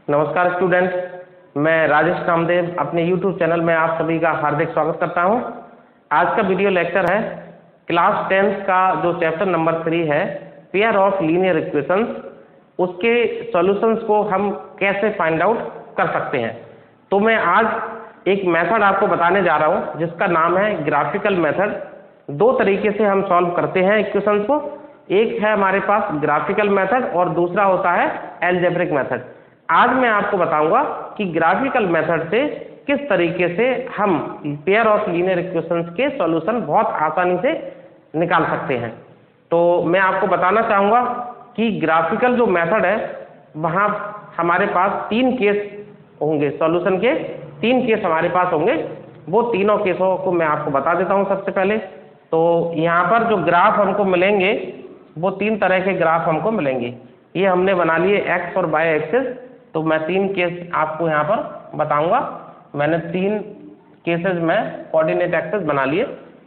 नमस्कार स्टूडेंट्स, मैं राजेश कामदेव अपने YouTube चैनल में आप सभी का हार्दिक स्वागत करता हूं। आज का वीडियो लेक्चर है क्लास 10th का जो चैप्टर नंबर 3 है पेयर ऑफ लीनियर इक्वेशंस, उसके सॉल्यूशंस को हम कैसे फाइंड आउट कर सकते हैं। तो मैं आज एक मेथड आपको बताने जा रहा हूं जिसका नाम है ग्राफिकल मेथड। दो तरीके से हम सॉल्व करते हैं इक्वेशंस को, एक है हमारे पास ग्राफिकल मेथड और दूसरा होता है एल्जेब्रिक मेथड। आज मैं आपको बताऊंगा कि ग्राफिकल मेथड से किस तरीके से हम पेयर ऑफ लीनियर इक्वेशंस के सॉल्यूशन बहुत आसानी से निकाल सकते हैं। तो मैं आपको बताना चाहूंगा कि ग्राफिकल जो मेथड है वहां हमारे पास 3 केस होंगे, सॉल्यूशन के 3 केस हमारे पास होंगे। वो तीनों केसों को मैं आपको बता देता हूं। सबसे पहले तो यहाँ पर जो ग्राफ हमको मिलेंगे वो 3 तरह के ग्राफ हमको मिलेंगे। ये हमने बना लिए एक्स और वाई एक्सिस। तो मैं 3 केस आपको यहाँ पर बताऊंगा। मैंने 3 केसेस में कोऑर्डिनेट एक्सिस बना लिए।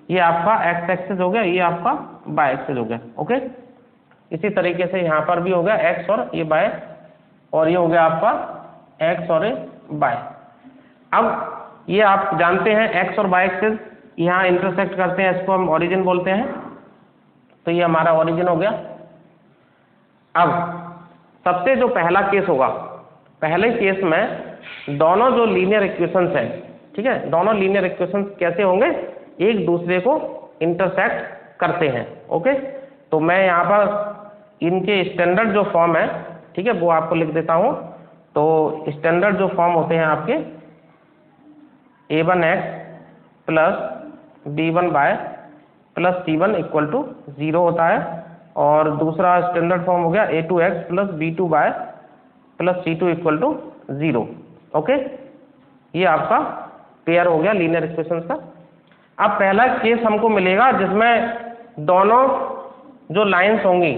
ये आपका एक्स एक्सिस हो गया, ये आपका वाई एक्सिस हो गया। ओके, इसी तरीके से यहाँ पर भी हो गया एक्स और ये वाई, और ये हो गया आपका एक्स और ये वाई। अब ये आप जानते हैं एक्स और वाई एक्सिस यहाँ इंटरसेक्ट करते हैं, इसको हम ओरिजिन बोलते हैं। तो ये हमारा ओरिजिन हो गया। अब सबसे जो पहला केस होगा, पहले केस में दोनों जो लीनियर इक्वेशंस हैं, ठीक है, दोनों लीनियर इक्वेशंस कैसे होंगे, एक दूसरे को इंटरसेक्ट करते हैं। ओके, तो मैं यहाँ पर इनके स्टैंडर्ड जो फॉर्म है, ठीक है, वो आपको लिख देता हूँ। तो स्टैंडर्ड जो फॉर्म होते हैं आपके a1x plus b1y plus c1 equal to 0 होता है, और दूसरा स्टैंडर्ड फॉर्म हो गया a2x plus b2y plus c2 equal to 0। Okay, ये आपका पेयर हो गया लीनियर इक्वेशंस का। अब पहला केस हमको मिलेगा जिसमें दोनों जो लाइंस होंगी,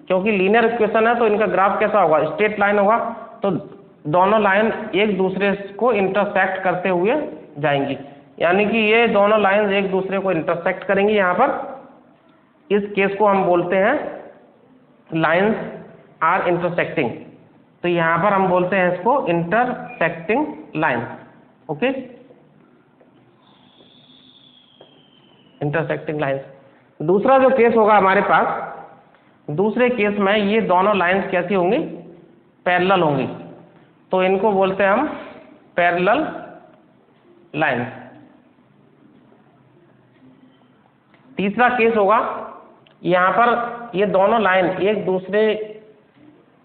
क्योंकि लीनियर इक्वेशन है तो इनका ग्राफ कैसा होगा, स्ट्रेट लाइन होगा। तो दोनों लाइन एक दूसरे को इंटरसेक्ट करते हुए जाएंगी, यानी कि ये दोनों लाइंस एक दूसरे को इंटरसेक्ट करेंगी। यहाँ पर इस केस को हम बोलते हैं लाइंस आर इंटरसेक्टिंग। तो यहाँ पर हम बोलते हैं इसको intersecting lines. Okay, intersecting lines. दूसरा जो केस होगा हमारे पास, दूसरे केस में ये दोनों लाइंस कैसी होंगी, पैरेलल होंगी। तो इनको बोलते हैं हम पैरेलल लाइंस। तीसरा केस होगा, यहाँ पर ये दोनों लाइन एक दूसरे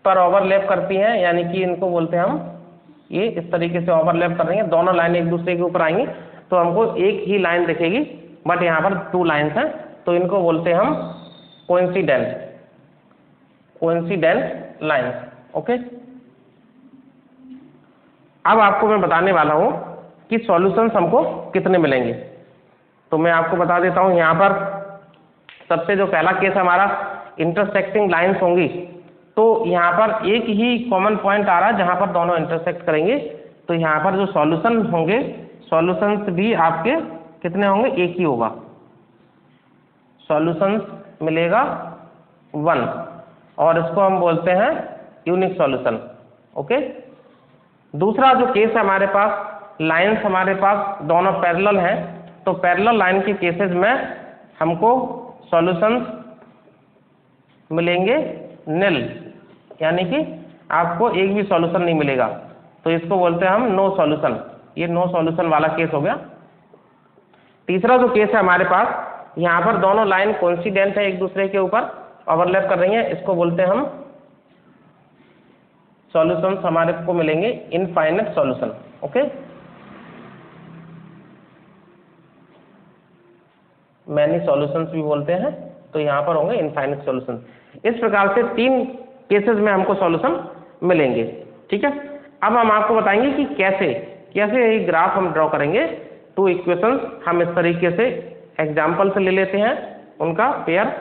पर ओवरलैप करती हैं, यानी कि इनको बोलते हैं हम, ये इस तरीके से ओवरलैप कर रही हैं, दोनों लाइन एक दूसरे के ऊपर आएंगी तो हमको एक ही लाइन दिखेगी, बट यहाँ पर 2 लाइन्स हैं। तो इनको बोलते हैं हम कोइंसिडेंट लाइन्स। ओके, अब आपको मैं बताने वाला हूँ कि सॉल्यूशंस हमको कितने मिलेंगे। तो मैं आपको बता देता हूँ, यहाँ पर सबसे जो पहला केस हमारा इंटरसेक्टिंग लाइंस होंगी। तो यहाँ पर एक ही कॉमन पॉइंट आ रहा है जहाँ पर दोनों इंटरसेक्ट करेंगे। तो यहाँ पर जो सॉल्यूशन होंगे, सॉल्यूशंस भी आपके कितने होंगे, एक ही होगा। सॉल्यूशंस मिलेगा 1, और इसको हम बोलते हैं यूनिक सॉल्यूशन। ओके, दूसरा जो केस है हमारे पास, लाइंस हमारे पास दोनों पैरेलल हैं। तो पैरेलल लाइन के केसेस में हमको सॉल्यूशंस मिलेंगे निल, यानी कि आपको एक भी सॉल्यूशन नहीं मिलेगा। तो इसको बोलते हैं हम नो सॉल्यूशन। ये नो सॉल्यूशन वाला केस हो गया। तीसरा जो केस है हमारे पास, यहाँ पर दोनों लाइन कोइंसिडेंट है, एक दूसरे के ऊपर ओवरलैप कर रही हैं, इसको बोलते हैं हम सॉल्यूशंस हमारे को मिलेंगे infinite solution. Okay, many solutions भी बोलते हैं। तो यहाँ पर होंगे इनफाइनाइट सॉल्यूशन। इस प्रकार से 3 केसेस में हमको सॉल्यूशन मिलेंगे। ठीक है, अब हम आपको बताएंगे कि कैसे ये ग्राफ हम ड्रॉ करेंगे। 2 इक्वेशंस हम इस तरीके से एग्जाम्पल से ले लेते हैं उनका पेयर,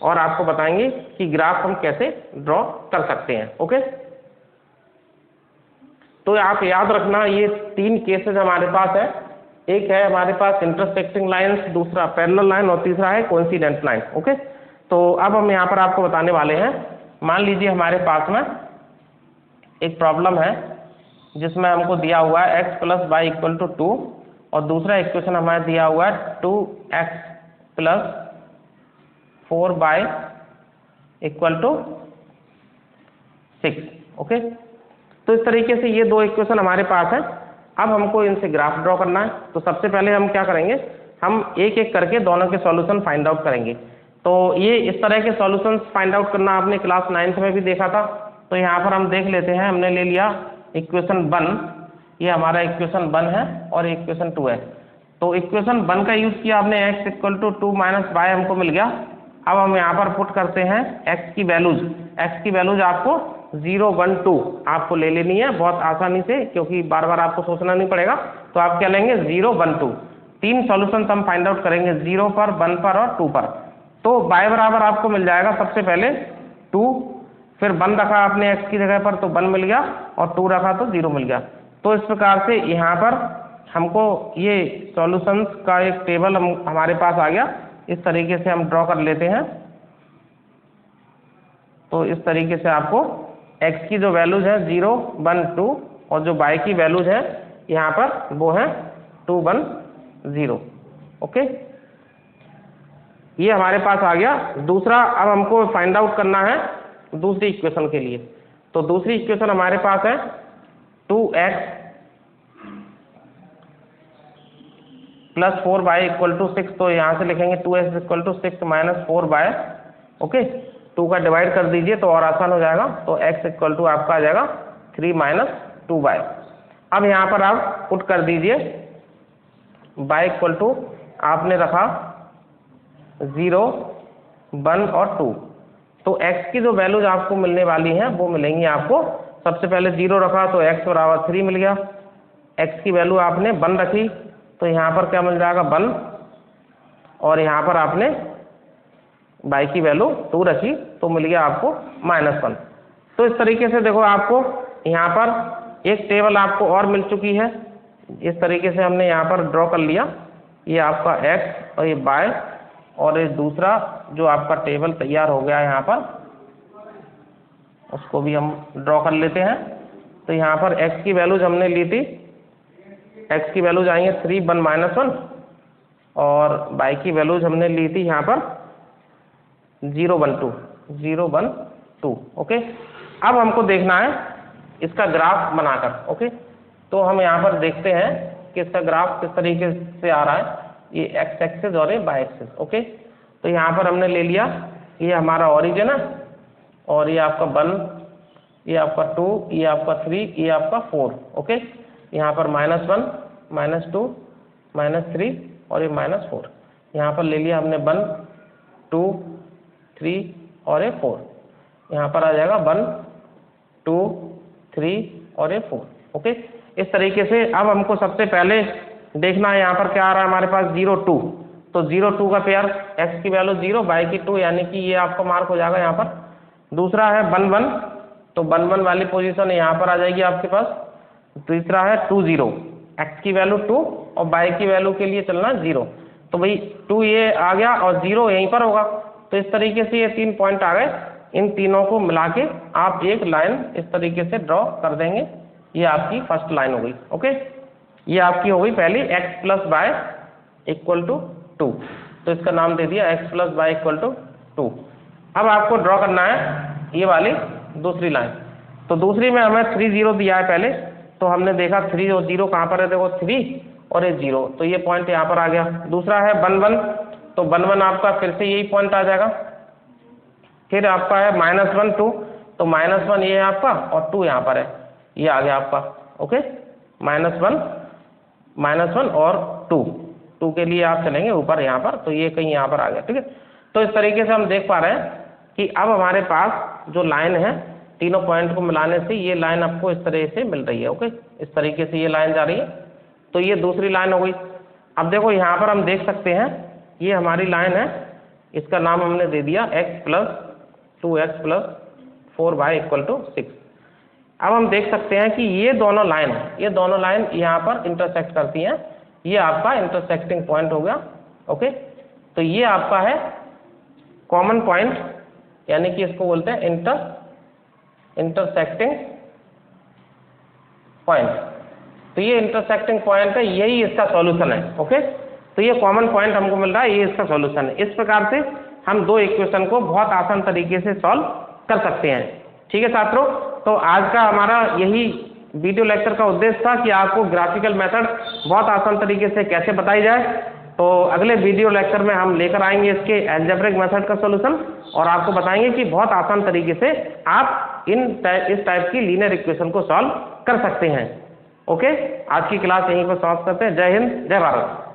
और आपको बताएंगे कि ग्राफ हम कैसे ड्रॉ कर सकते हैं। ओके, तो आप याद रखना, ये 3 केसेस हमारे पास है। एक है हमारे पास इंटरसेक्टिंग लाइंस, दूसरा पैरेलल लाइन, और तीसरा है कोइंसिडेंट लाइन। ओके, तो अब हम यहाँ पर आपको बताने वाले हैं, मान लीजिए हमारे पास में एक प्रॉब्लम है जिसमें हमको दिया हुआ है x plus y equal to 2 और दूसरा इक्वेशन हमारे दिया हुआ है 2x plus 4y equal to 6। Okay, तो इस तरीके से ये दो इक्वेशन हमारे पास है। अब हमको इनसे ग्राफ ड्रॉ करना है। तो सबसे पहले हम क्या करेंगे, हम एक एक करके दोनों के सॉल्यूशन फाइंड आउट करेंगे। तो ये इस तरह के सॉल्यूशंस फाइंड आउट करना आपने क्लास 9th में भी देखा था। तो यहाँ पर हम देख लेते हैं, हमने ले लिया इक्वेशन 1, ये हमारा इक्वेशन 1 है और इक्वेशन 2 है। तो इक्वेशन 1 का यूज किया आपने, x equal to 2 minus y हमको मिल गया। अब हम यहाँ पर पुट करते हैं x की वैल्यूज आपको 0 1 2 आपको ले लेनी है बहुत आसानी से, क्योंकि बार बार आपको सोचना नहीं पड़ेगा। तो आप क्या लेंगे, 0 1 2, तीन सॉल्यूशन हम फाइंड आउट करेंगे, 0 पर, 1 पर और 2 पर। तो y बराबर आपको मिल जाएगा सबसे पहले 2, फिर 1 रखा आपने x की जगह पर तो 1 मिल गया, और 2 रखा तो 0 मिल गया। तो इस प्रकार से यहाँ पर हमको ये सॉल्यूशंस का एक टेबल हमारे पास आ गया। इस तरीके से हम ड्रॉ कर लेते हैं। तो इस तरीके से आपको x की जो वैल्यूज है 0 1 2 और जो y की वैल्यूज है यहाँ पर वो है 2 1 0। ओके, ये हमारे पास आ गया। दूसरा अब हमको फाइंड आउट करना है दूसरी इक्वेशन के लिए। तो दूसरी इक्वेशन हमारे पास है 2x plus 4y equal to 6। तो यहाँ से लिखेंगे 2x equal to 6 minus 4y। Okay, 2 का डिवाइड कर दीजिए तो और आसान हो जाएगा। तो x इक्वल टू आपका आ जाएगा 3 माइनस 2y। अब यहाँ पर आप पुट कर दीजिए y इक्वल टू आपने रखा 0 1 और 2। तो x की जो वैल्यूज आपको मिलने वाली हैं वो मिलेंगी आपको, सबसे पहले 0 रखा तो x बराबर 3 मिल गया, x की वैल्यू आपने 1 रखी तो यहाँ पर क्या मिल जाएगा 1, और यहाँ पर आपने y की वैल्यू 2 रखी तो मिल गया आपको -1। तो इस तरीके से देखो आपको यहाँ पर एक टेबल आपको और मिल चुकी है। इस तरीके से हमने यहाँ पर ड्रॉ कर लिया, ये आपका x और ये y, और ये दूसरा जो आपका टेबल तैयार हो गया यहाँ पर उसको भी हम ड्रॉ कर लेते हैं। तो यहाँ पर x की वैल्यूज हमने ली थी, x की वैल्यूज आएंगे 3 1 -1, और y की वैल्यूज हमने ली थी यहाँ पर 0 1 2। ओके, अब हमको देखना है इसका ग्राफ बनाकर। ओके, तो हम यहाँ पर देखते हैं कि इसका ग्राफ किस तरीके से आ रहा है, ये x एक्सिस और ये y एक्सिस। ओके, तो यहाँ पर हमने ले लिया, ये हमारा ओरिजिन है, और ये आपका 1, ये आपका 2, ये आपका 3, ये आपका 4। ओके, यहाँ पर -1 -2 -3 और ये -4। यहाँ पर ले लिया हमने 1 2 3 और ये 4। यहाँ पर आ जाएगा 1 2 3 और ये 4। ओके, इस तरीके से अब हमको सबसे पहले देखना है यहाँ पर क्या आ रहा है हमारे पास 0 2। तो 0 2 का पेयर, x की वैल्यू 0 y की 2, यानी कि ये आपका मार्क हो जाएगा यहाँ पर। दूसरा है 1 1, तो 1 1 वाली पोजीशन यहाँ पर आ जाएगी आपके पास। तीसरा है 2 0, x की वैल्यू 2 और y की वैल्यू के लिए चलना 0। तो भाई 2 ये आ गया और 0 यहीं पर होगा। तो इस तरीके से ये 3 पॉइंट आ गए, इन तीनों को मिला के आप एक लाइन इस तरीके से ड्रॉ कर देंगे। ये आपकी फर्स्ट लाइन हो गई। ओके, ये आपकी हो गई पहली x plus y equal to 2। तो इसका नाम दे दिया x plus y equal to 2। अब आपको ड्रॉ करना है ये वाली दूसरी लाइन। तो दूसरी में हमें 3 0 दिया है पहले, तो हमने देखा 3 और 0 कहाँ पर है, देखो 3 और ये 0, तो ये पॉइंट यहाँ पर आ गया। दूसरा है 1 1, तो 1 1 आपका फिर से यही पॉइंट आ जाएगा। फिर आपका है -1 2, तो -1 ये है आपका और 2 यहाँ पर है, ये आ गया आपका। ओके, -1 और 2 के लिए आप चलेंगे ऊपर यहाँ पर, तो ये कहीं यहाँ पर आ गया। ठीक है, तो इस तरीके से हम देख पा रहे हैं कि अब हमारे पास जो लाइन है तीनों पॉइंट को मिलाने से ये लाइन आपको इस तरह से मिल रही है। ओके, इस तरीके से ये लाइन जा रही है। तो ये दूसरी लाइन हो गई। अब देखो यहाँ पर हम देख सकते हैं ये हमारी लाइन है, इसका नाम हमने दे दिया x plus 2x plus 4y equal to 6। अब हम देख सकते हैं कि ये दोनों लाइन यहाँ पर इंटरसेक्ट करती हैं। ये आपका इंटरसेक्टिंग पॉइंट हो गया। ओके, तो ये आपका है कॉमन पॉइंट, यानी कि इसको बोलते हैं इंटरसेक्टिंग पॉइंट, तो ये इंटरसेक्टिंग पॉइंट है, यही इसका सॉल्यूशन है। ओके, तो ये कॉमन पॉइंट हमको मिल रहा है, ये इसका सॉल्यूशन है। इस प्रकार से हम दो इक्वेशन को बहुत आसान तरीके से सॉल्व कर सकते हैं। ठीक है छात्रों, तो आज का हमारा यही वीडियो लेक्चर का उद्देश्य था कि आपको ग्राफिकल मेथड बहुत आसान तरीके से कैसे बताई जाए। तो अगले वीडियो लेक्चर में हम लेकर आएंगे इसके एल्जेब्रिक मेथड का सॉल्यूशन और आपको बताएंगे कि बहुत आसान तरीके से आप इस टाइप की लीनियर इक्वेशन को सॉल्व कर सकते हैं। ओके, आज की क्लास यहीं पर समाप्त करते हैं। जय हिंद, जय भारत।